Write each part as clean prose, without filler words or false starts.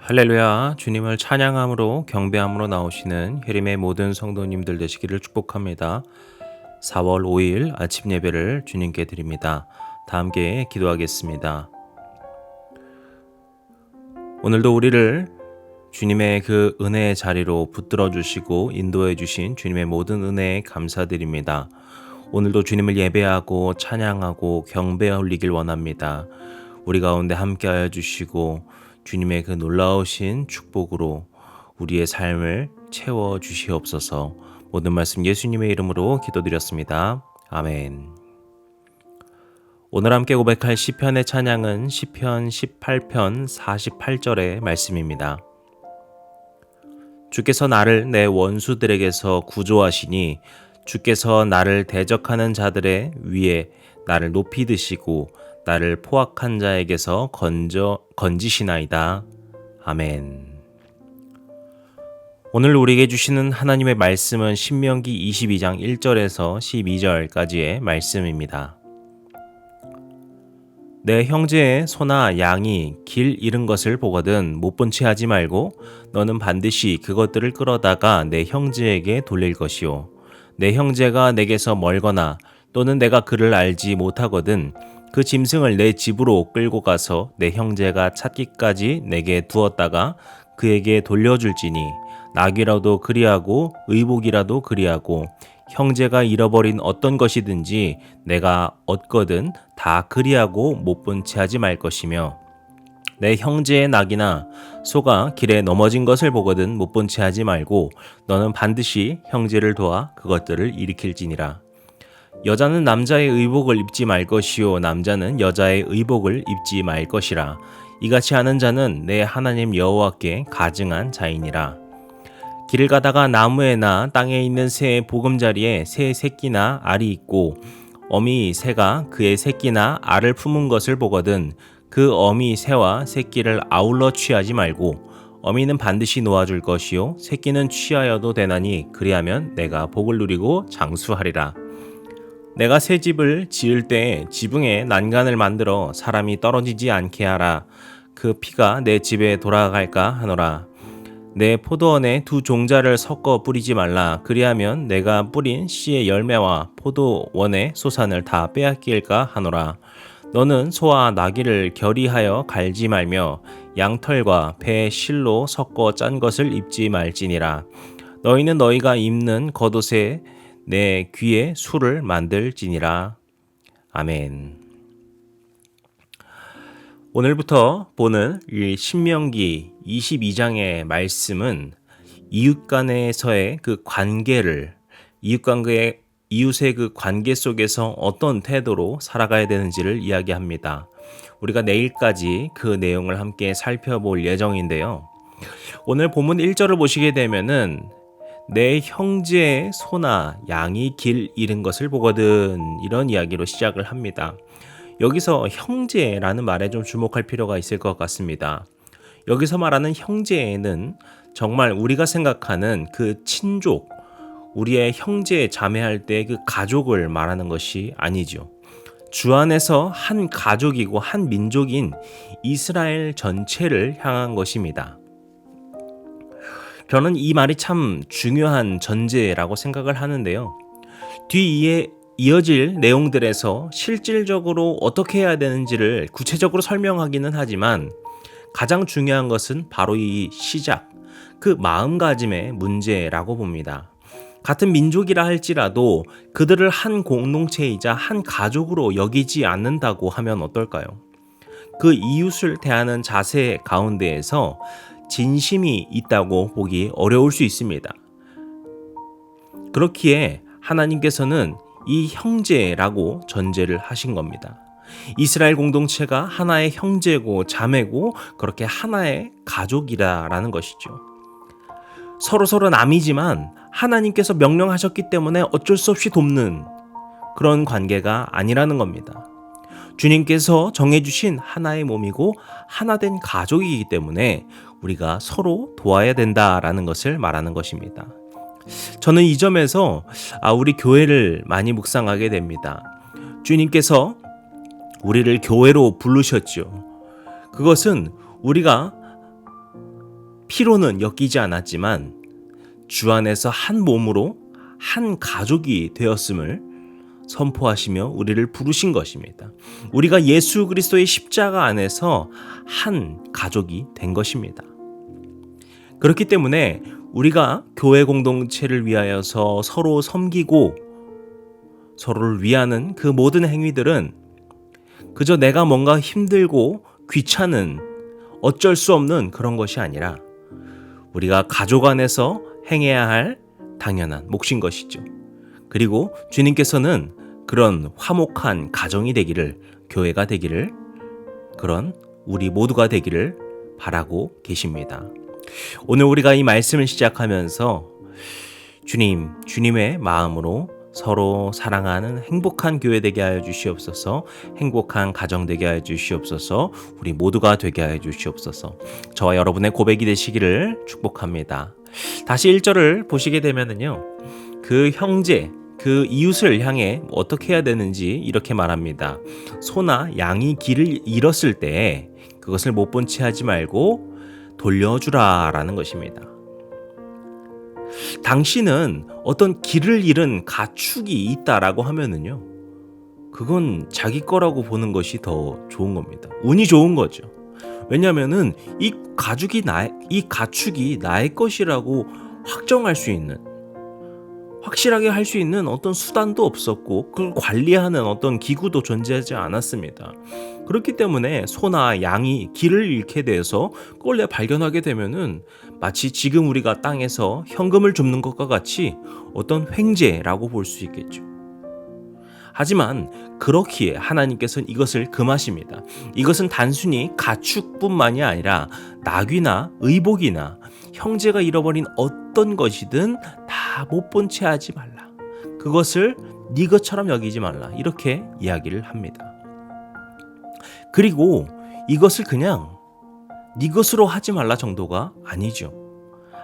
할렐루야, 주님을 찬양함으로 경배함으로 나오시는 혜림의 모든 성도님들 되시기를 축복합니다. 4월 5일 아침 예배를 주님께 드립니다. 다 함께 기도하겠습니다. 오늘도 우리를 주님의 그 은혜의 자리로 붙들어 주시고 인도해 주신 주님의 모든 은혜에 감사드립니다. 오늘도 주님을 예배하고 찬양하고 경배 올리길 원합니다. 우리 가운데 함께하여 주시고 주님의 그 놀라우신 축복으로 우리의 삶을 채워 주시옵소서. 모든 말씀 예수님의 이름으로 기도드렸습니다. 아멘. 오늘 함께 고백할 시편의 찬양은 시편 18편 48절의 말씀입니다. 주께서 나를 내 원수들에게서 구조하시니 주께서 나를 대적하는 자들의 위에 나를 높이 드시고 나를 포악한 자에게서 건지시나이다. 아멘. 오늘 우리에게 주시는 하나님의 말씀은 신명기 22장 1절에서 12절까지의 말씀입니다. 내 형제의 소나 양이 길 잃은 것을 보거든 못 본 채 하지 말고 너는 반드시 그것들을 끌어다가 내 형제에게 돌릴 것이요. 내 형제가 내게서 멀거나 또는 내가 그를 알지 못하거든 그 짐승을 내 집으로 끌고 가서 내 형제가 찾기까지 내게 두었다가 그에게 돌려줄지니 낙이라도 그리하고 의복이라도 그리하고 형제가 잃어버린 어떤 것이든지 내가 얻거든 다 그리하고 못 본 채 하지 말 것이며 내 형제의 낙이나 소가 길에 넘어진 것을 보거든 못 본 채 하지 말고 너는 반드시 형제를 도와 그것들을 일으킬지니라. 여자는 남자의 의복을 입지 말 것이요 남자는 여자의 의복을 입지 말 것이라. 이같이 하는 자는 내 하나님 여호와께 가증한 자이니라. 길을 가다가 나무에나 땅에 있는 새의 보금자리에 새의 새끼나 알이 있고 어미 새가 그의 새끼나 알을 품은 것을 보거든 그 어미 새와 새끼를 아울러 취하지 말고 어미는 반드시 놓아줄 것이요 새끼는 취하여도 되나니 그리하면 내가 복을 누리고 장수하리라. 내가 새 집을 지을 때에 지붕에 난간을 만들어 사람이 떨어지지 않게 하라. 그 피가 내 집에 돌아갈까 하노라. 내 포도원에 두 종자를 섞어 뿌리지 말라. 그리하면 내가 뿌린 씨의 열매와 포도원의 소산을 다 빼앗길까 하노라. 너는 소와 나귀를 결의하여 갈지 말며 양털과 배의 실로 섞어 짠 것을 입지 말지니라. 너희는 너희가 입는 겉옷에 내 귀에 술을 만들지니라. 아멘. 오늘부터 보는 이 신명기 22장의 말씀은 이웃 간에서의 그 관계를 이웃의 그 관계 속에서 어떤 태도로 살아가야 되는지를 이야기합니다. 우리가 내일까지 그 내용을 함께 살펴볼 예정인데요. 오늘 본문 1절을 보시게 되면은 내 형제의 소나 양이 길 잃은 것을 보거든 이런 이야기로 시작을 합니다. 여기서 형제라는 말에 좀 주목할 필요가 있을 것 같습니다. 여기서 말하는 형제는 정말 우리가 생각하는 그 친족, 우리의 형제 자매할 때 그 가족을 말하는 것이 아니죠. 주 안에서 한 가족이고 한 민족인 이스라엘 전체를 향한 것입니다. 저는 이 말이 참 중요한 전제라고 생각을 하는데요. 뒤에 이어질 내용들에서 실질적으로 어떻게 해야 되는지를 구체적으로 설명하기는 하지만 가장 중요한 것은 바로 이 시작, 그 마음가짐의 문제라고 봅니다. 같은 민족이라 할지라도 그들을 한 공동체이자 한 가족으로 여기지 않는다고 하면 어떨까요? 그 이웃을 대하는 자세 가운데에서 진심이 있다고 보기 어려울 수 있습니다. 그렇기에 하나님께서는 이 형제라고 전제를 하신 겁니다. 이스라엘 공동체가 하나의 형제고 자매고 그렇게 하나의 가족이라는 것이죠. 서로 남이지만 하나님께서 명령하셨기 때문에 어쩔 수 없이 돕는 그런 관계가 아니라는 겁니다. 주님께서 정해주신 하나의 몸이고 하나된 가족이기 때문에 우리가 서로 도와야 된다라는 것을 말하는 것입니다. 저는 이 점에서 우리 교회를 많이 묵상하게 됩니다. 주님께서 우리를 교회로 부르셨죠. 그것은 우리가 피로는 엮이지 않았지만 주 안에서 한 몸으로 한 가족이 되었음을 선포하시며 우리를 부르신 것입니다. 우리가 예수 그리스도의 십자가 안에서 한 가족이 된 것입니다. 그렇기 때문에 우리가 교회 공동체를 위하여서 서로 섬기고 서로를 위하는 그 모든 행위들은 그저 내가 뭔가 힘들고 귀찮은 어쩔 수 없는 그런 것이 아니라 우리가 가족 안에서 행해야 할 당연한 몫인 것이죠. 그리고 주님께서는 그런 화목한 가정이 되기를, 교회가 되기를, 그런 우리 모두가 되기를 바라고 계십니다. 오늘 우리가 이 말씀을 시작하면서 주님의 마음으로 서로 사랑하는 행복한 교회 되게 하여 주시옵소서, 행복한 가정 되게 하여 주시옵소서, 우리 모두가 되게 하여 주시옵소서. 저와 여러분의 고백이 되시기를 축복합니다. 다시 1절을 보시게 되면은요, 그 형제, 그 이웃을 향해 어떻게 해야 되는지 이렇게 말합니다. 소나 양이 길을 잃었을 때 그것을 못 본 채 하지 말고 돌려주라 라는 것입니다. 당신은 어떤 길을 잃은 가축이 있다라고 하면은요, 그건 자기 거라고 보는 것이 더 좋은 겁니다. 운이 좋은 거죠. 왜냐하면은 이 가축이 나의 것이라고 확정할 수 있는, 확실하게 할 수 있는 어떤 수단도 없었고 그걸 관리하는 어떤 기구도 존재하지 않았습니다. 그렇기 때문에 소나 양이 길을 잃게 돼서 그걸 내가 발견하게 되면은 마치 지금 우리가 땅에서 현금을 줍는 것과 같이 어떤 횡재라고 볼 수 있겠죠. 하지만 그렇기에 하나님께서는 이것을 금하십니다. 이것은 단순히 가축뿐만이 아니라 낙이나 의복이나 형제가 잃어버린 어떤 것이든 다 못 본 채 하지 말라. 그것을 네 것처럼 여기지 말라. 이렇게 이야기를 합니다. 그리고 이것을 그냥 네 것으로 하지 말라 정도가 아니죠.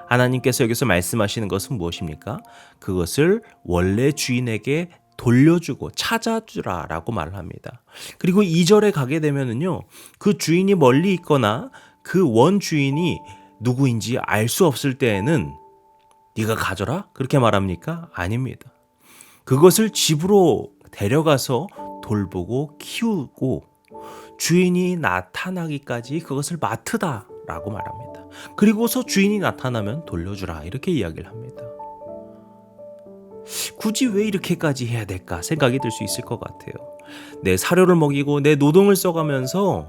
하나님께서 여기서 말씀하시는 것은 무엇입니까? 그것을 원래 주인에게 돌려주고 찾아주라 라고 말을 합니다. 그리고 2절에 가게 되면은요, 그 주인이 멀리 있거나 그 원 주인이 누구인지 알 수 없을 때에는 네가 가져라? 그렇게 말합니까? 아닙니다. 그것을 집으로 데려가서 돌보고 키우고 주인이 나타나기까지 그것을 맡으다 라고 말합니다. 그리고서 주인이 나타나면 돌려주라 이렇게 이야기를 합니다. 굳이 왜 이렇게까지 해야 될까 생각이 들 수 있을 것 같아요. 내 사료를 먹이고 내 노동을 써가면서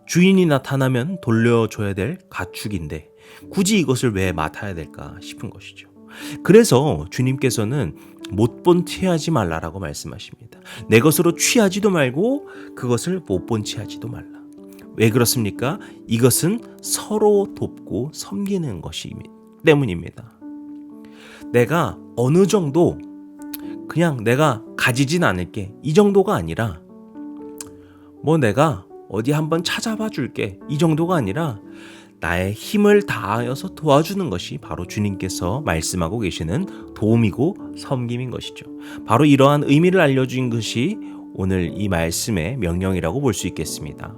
주인이 나타나면 돌려줘야 될 가축인데 굳이 이것을 왜 맡아야 될까 싶은 것이죠. 그래서 주님께서는 못 본 채 하지 말라라고 말씀하십니다. 내 것으로 취하지도 말고 그것을 못 본 채 하지도 말라. 왜 그렇습니까? 이것은 서로 돕고 섬기는 것이 때문입니다. 내가 어느 정도 그냥 내가 가지진 않을게 이 정도가 아니라 내가 어디 한번 찾아봐 줄게 이 정도가 아니라 나의 힘을 다하여서 도와주는 것이 바로 주님께서 말씀하고 계시는 도움이고 섬김인 것이죠. 바로 이러한 의미를 알려준 것이 오늘 이 말씀의 명령이라고 볼 수 있겠습니다.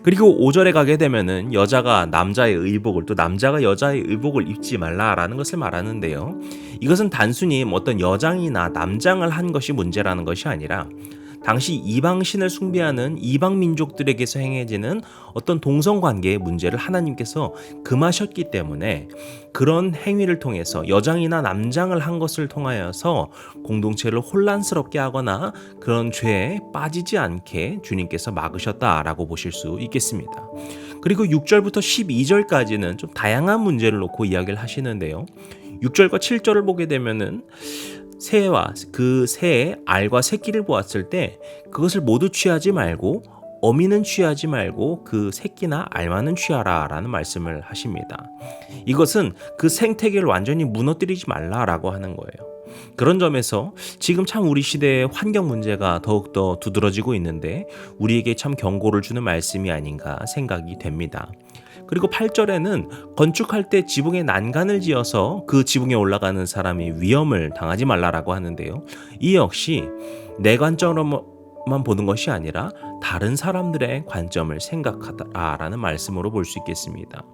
그리고 5절에 가게 되면은 여자가 남자의 의복을 또 남자가 여자의 의복을 입지 말라라는 것을 말하는데요. 이것은 단순히 어떤 여장이나 남장을 한 것이 문제라는 것이 아니라 당시 이방신을 숭배하는 이방 민족들에게서 행해지는 어떤 동성관계의 문제를 하나님께서 금하셨기 때문에 그런 행위를 통해서 여장이나 남장을 한 것을 통하여서 공동체를 혼란스럽게 하거나 그런 죄에 빠지지 않게 주님께서 막으셨다라고 보실 수 있겠습니다. 그리고 6절부터 12절까지는 좀 다양한 문제를 놓고 이야기를 하시는데요. 6절과 7절을 보게 되면은 새와 그 새의 알과 새끼를 보았을 때 그것을 모두 취하지 말고 어미는 취하지 말고 그 새끼나 알만은 취하라 라는 말씀을 하십니다. 이것은 그 생태계를 완전히 무너뜨리지 말라라고 하는 거예요. 그런 점에서 지금 참 우리 시대의 환경 문제가 더욱더 두드러지고 있는데 우리에게 참 경고를 주는 말씀이 아닌가 생각이 됩니다. 그리고 8절에는 건축할 때 지붕에 난간을 지어서 그 지붕에 올라가는 사람이 위험을 당하지 말라라고 하는데요. 이 역시 내 관점으로만 보는 것이 아니라 다른 사람들의 관점을 생각하라라는 말씀으로 볼 수 있겠습니다.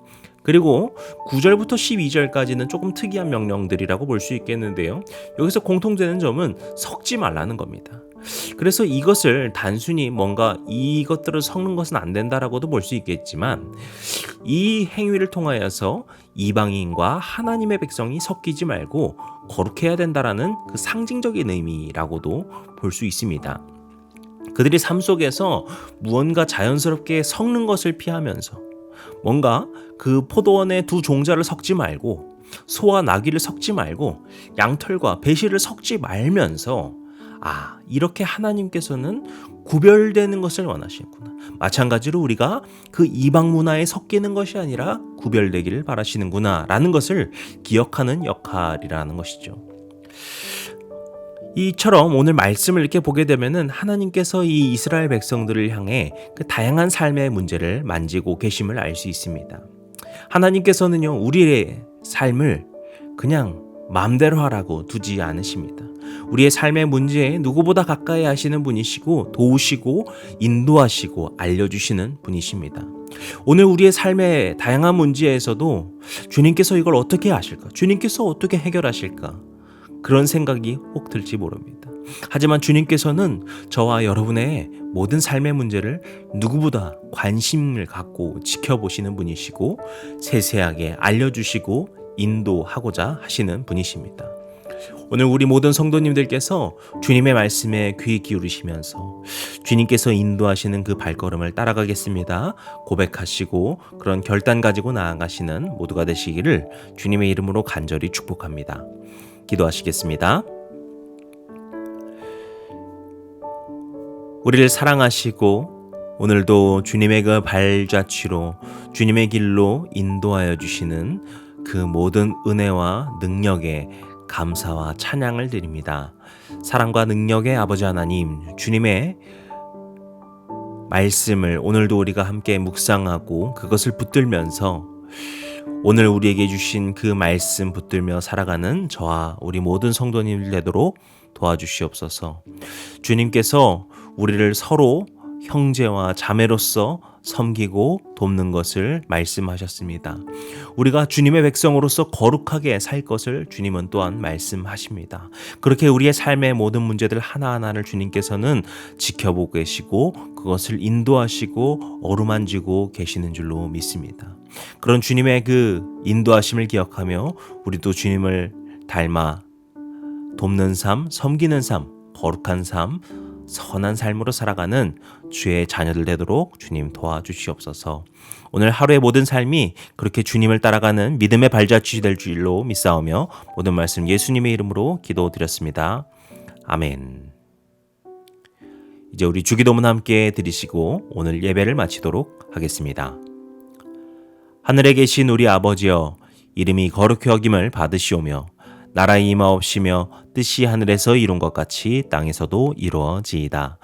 그리고 9절부터 12절까지는 조금 특이한 명령들이라고 볼 수 있겠는데요. 여기서 공통되는 점은 섞지 말라는 겁니다. 그래서 이것을 단순히 뭔가 이것들을 섞는 것은 안 된다라고도 볼 수 있겠지만, 이 행위를 통하여서 이방인과 하나님의 백성이 섞이지 말고 거룩해야 된다라는 그 상징적인 의미라고도 볼 수 있습니다. 그들이 삶 속에서 무언가 자연스럽게 섞는 것을 피하면서 뭔가 그 포도원의 두 종자를 섞지 말고, 소와 나귀를 섞지 말고, 양털과 배실을 섞지 말면서 이렇게 하나님께서는 구별되는 것을 원하시는구나. 마찬가지로 우리가 그 이방 문화에 섞이는 것이 아니라 구별되기를 바라시는구나 라는 것을 기억하는 역할이라는 것이죠. 이처럼 오늘 말씀을 이렇게 보게 되면은 하나님께서 이 이스라엘 백성들을 향해 그 다양한 삶의 문제를 만지고 계심을 알 수 있습니다. 하나님께서는요, 우리의 삶을 그냥 마음대로 하라고 두지 않으십니다. 우리의 삶의 문제에 누구보다 가까이 하시는 분이시고, 도우시고 인도하시고 알려주시는 분이십니다. 오늘 우리의 삶의 다양한 문제에서도 주님께서 이걸 어떻게 하실까? 주님께서 어떻게 해결하실까? 그런 생각이 혹 들지 모릅니다. 하지만 주님께서는 저와 여러분의 모든 삶의 문제를 누구보다 관심을 갖고 지켜보시는 분이시고, 세세하게 알려주시고 인도하고자 하시는 분이십니다. 오늘 우리 모든 성도님들께서 주님의 말씀에 귀 기울이시면서 주님께서 인도하시는 그 발걸음을 따라가겠습니다 고백하시고 그런 결단 가지고 나아가시는 모두가 되시기를 주님의 이름으로 간절히 축복합니다. 기도하시겠습니다. 우리를 사랑하시고 오늘도 주님의 그 발자취로 주님의 길로 인도하여 주시는 그 모든 은혜와 능력에 감사와 찬양을 드립니다. 사랑과 능력의 아버지 하나님, 주님의 말씀을 오늘도 우리가 함께 묵상하고 그것을 붙들면서 오늘 우리에게 주신 그 말씀 붙들며 살아가는 저와 우리 모든 성도님들 되도록 도와주시옵소서. 주님께서 우리를 서로 형제와 자매로서 섬기고 돕는 것을 말씀하셨습니다. 우리가 주님의 백성으로서 거룩하게 살 것을 주님은 또한 말씀하십니다. 그렇게 우리의 삶의 모든 문제들 하나하나를 주님께서는 지켜보고 계시고 그것을 인도하시고 어루만지고 계시는 줄로 믿습니다. 그런 주님의 그 인도하심을 기억하며 우리도 주님을 닮아 돕는 삶, 섬기는 삶, 거룩한 삶, 선한 삶으로 살아가는 주의 자녀들 되도록 주님 도와주시옵소서. 오늘 하루의 모든 삶이 그렇게 주님을 따라가는 믿음의 발자취 될 줄로 믿사오며 모든 말씀 예수님의 이름으로 기도드렸습니다. 아멘. 이제 우리 주기도문 함께 드리시고 오늘 예배를 마치도록 하겠습니다. 하늘에 계신 우리 아버지여, 이름이 거룩히 여김을 받으시오며 나라의 임하옵시며 뜻이 하늘에서 이룬 것 같이 땅에서도 이루어지이다.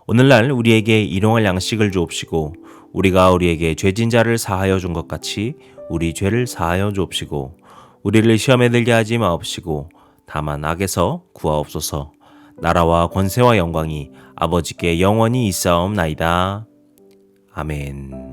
오늘날 우리에게 일용할 양식을 주옵시고 우리가 우리에게 죄진 자를 사하여 준 것 같이 우리 죄를 사하여 주옵시고 우리를 시험에 들게 하지 마옵시고 다만 악에서 구하옵소서. 나라와 권세와 영광이 아버지께 영원히 있사옵나이다. 아멘.